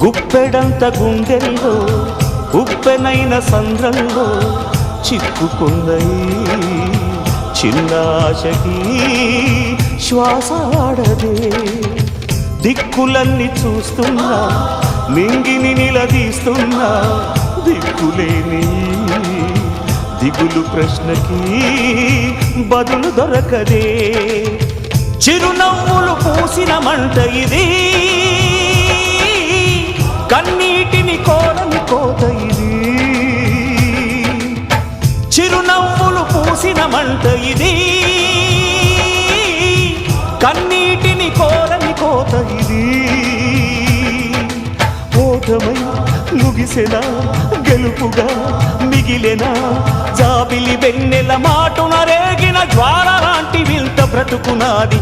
గుప్పెడంత గుండెల్లో ఉప్పెనైన సంద్రంలో చిక్కుకున్నయి చిన్నాశకి శ్వాస ఆడదే దిక్కులన్నీ చూస్తున్నా నింగిని నిలదీస్తున్నా దిక్కులేని దిగులు ప్రశ్నకి బదులు దొరకదే చిరునవ్వులు పూసిన మంట ఇది కన్నీటిని కోరని కోత ఇది చిరునవ్వులు పూసిన మంట ఇది కన్నీటిని కోరని కోత ఇది ఓటమై ముగిసెనా గెలుపుగా మిగిలెనా జాబిలి వెన్నెల మాటున రేగిన జ్వాల లాంటి వింత బ్రతుకునాది